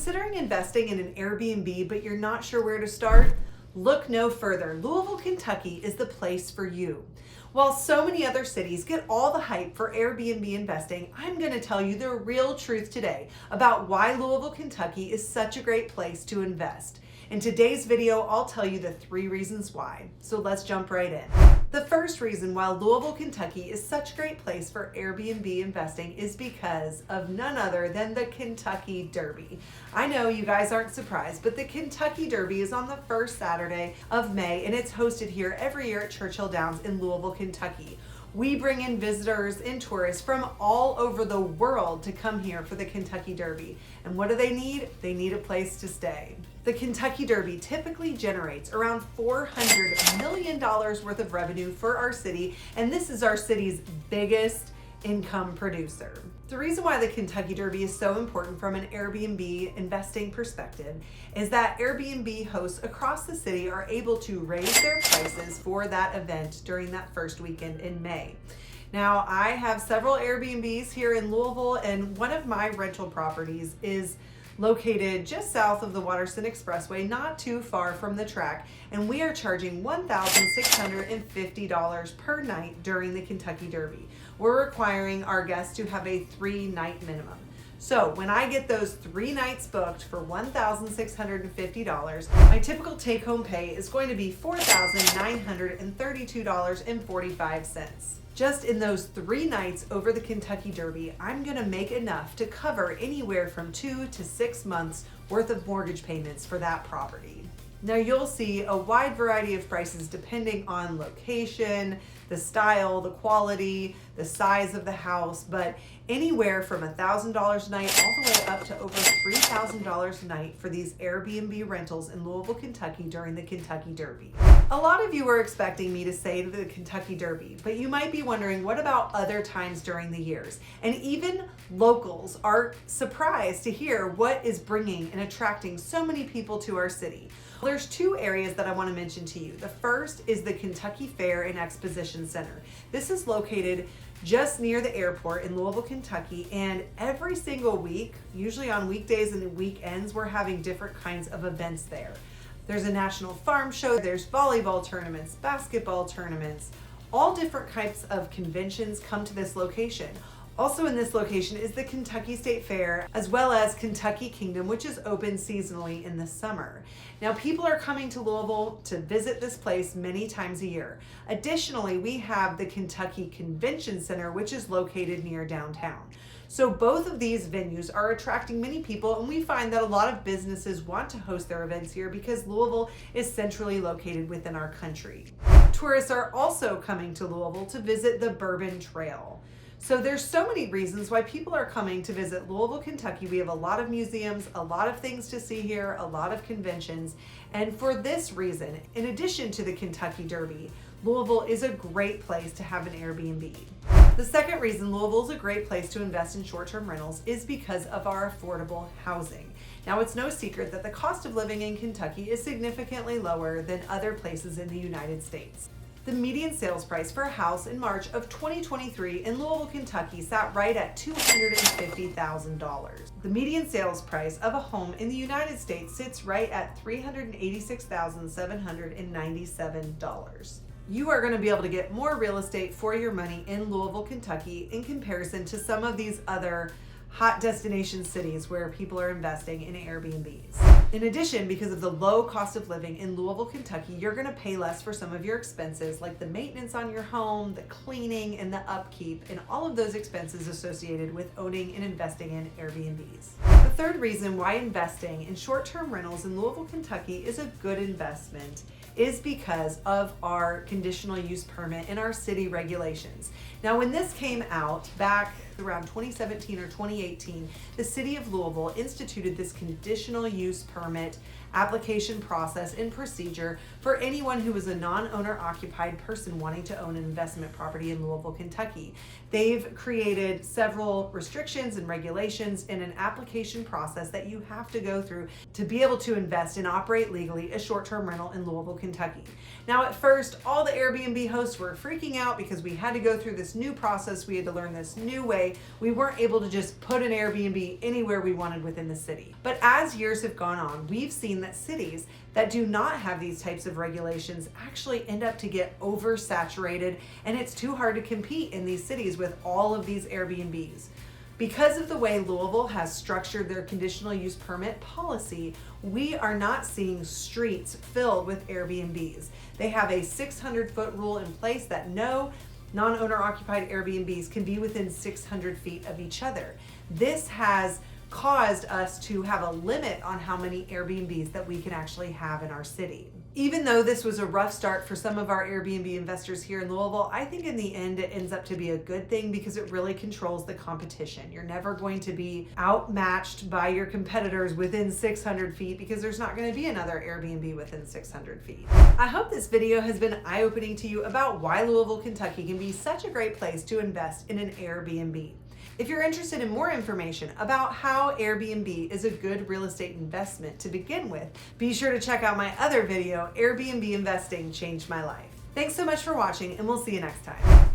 Considering investing in an Airbnb, but you're not sure where to start? Look no further. Louisville, Kentucky is the place for you. While so many other cities get all the hype for Airbnb investing, I'm going to tell you the real truth today about why Louisville, Kentucky is such a great place to invest. In today's video, I'll tell you the 3 reasons why. So let's jump right in. The first reason why Louisville, Kentucky is such a great place for Airbnb investing is because of none other than the Kentucky Derby. I know you guys aren't surprised, but the Kentucky Derby is on the first Saturday of May, and it's hosted here every year at Churchill Downs in Louisville, Kentucky. We bring in visitors and tourists from all over the world to come here for the Kentucky Derby. And what do they need? They need a place to stay. The Kentucky Derby typically generates around $400 million worth of revenue for our city, and this is our city's biggest income producer. The reason why the Kentucky Derby is so important from an Airbnb investing perspective is that Airbnb hosts across the city are able to raise their prices for that event during that first weekend in May. Now, I have several Airbnbs here in Louisville, and one of my rental properties is located just south of the Waterston Expressway, not too far from the track, and we are charging $1,650 per night during the Kentucky Derby. We're requiring our guests to have a 3-night minimum. So when I get those 3 nights booked for $1,650, my typical take-home pay is going to be $4,932.45. Just in those 3 nights over the Kentucky Derby, I'm gonna make enough to cover anywhere from 2 to 6 months worth of mortgage payments for that property. Now you'll see a wide variety of prices depending on location, the style, the quality, the size of the house, but anywhere from $1,000 a night all the way up to over $3,000 a night for these Airbnb rentals in Louisville, Kentucky during the Kentucky Derby. A lot of you were expecting me to say the Kentucky Derby, but you might be wondering, what about other times during the years? And even locals are surprised to hear what is bringing and attracting so many people to our city. There's 2 areas that I want to mention to you. The first is the Kentucky Fair and Exposition Center. This is located just near the airport in Louisville, Kentucky, and every single week, usually on weekdays and weekends, we're having different kinds of events there. There's a national farm show, there's volleyball tournaments, basketball tournaments, all different types of conventions come to this location. Also in this location is the Kentucky State Fair, as well as Kentucky Kingdom, which is open seasonally in the summer. Now, people are coming to Louisville to visit this place many times a year. Additionally, we have the Kentucky Convention Center, which is located near downtown. So both of these venues are attracting many people, and we find that a lot of businesses want to host their events here because Louisville is centrally located within our country. Tourists are also coming to Louisville to visit the Bourbon Trail. So there's so many reasons why people are coming to visit Louisville, Kentucky. We have a lot of museums, a lot of things to see here, a lot of conventions. And for this reason, in addition to the Kentucky Derby, Louisville is a great place to have an Airbnb. The second reason Louisville is a great place to invest in short-term rentals is because of our affordable housing. Now, it's no secret that the cost of living in Kentucky is significantly lower than other places in the United States. The median sales price for a house in March of 2023 in Louisville, Kentucky sat right at $250,000. The median sales price of a home in the United States sits right at $386,797. You are going to be able to get more real estate for your money in Louisville, Kentucky in comparison to some of these other hot destination cities where people are investing in Airbnbs. In addition, because of the low cost of living in Louisville, Kentucky, you're going to pay less for some of your expenses like the maintenance on your home, the cleaning, and the upkeep, and all of those expenses associated with owning and investing in Airbnbs. The third reason why investing in short-term rentals in Louisville, Kentucky is a good investment is because of our conditional use permit and our city regulations. Now, when this came out back around 2017 or 2018, the city of Louisville instituted this conditional use permit application process and procedure for anyone who is a non-owner occupied person wanting to own an investment property in Louisville, Kentucky. They've created several restrictions and regulations in an application process that you have to go through to be able to invest and operate legally a short-term rental in Louisville, Kentucky. Now, at first, all the Airbnb hosts were freaking out because we had to go through this new process. We had to learn this new way way, we weren't able to just put an Airbnb anywhere we wanted within the city. But as years have gone on, we've seen that cities that do not have these types of regulations actually end up to get oversaturated, and it's too hard to compete in these cities with all of these Airbnbs. Because of the way Louisville has structured their conditional use permit policy, we are not seeing streets filled with Airbnbs. They have a 600-foot rule in place that no non-owner occupied Airbnbs can be within 600 feet of each other. This has caused us to have a limit on how many Airbnbs that we can actually have in our city. Even though this was a rough start for some of our Airbnb investors here in Louisville, I think in the end it ends up to be a good thing because it really controls the competition. You're never going to be outmatched by your competitors within 600 feet because there's not going to be another Airbnb within 600 feet. I hope this video has been eye-opening to you about why Louisville, Kentucky can be such a great place to invest in an Airbnb. If you're interested in more information about how Airbnb is a good real estate investment to begin with, be sure to check out my other video, Airbnb Investing Changed My Life. Thanks so much for watching, and we'll see you next time.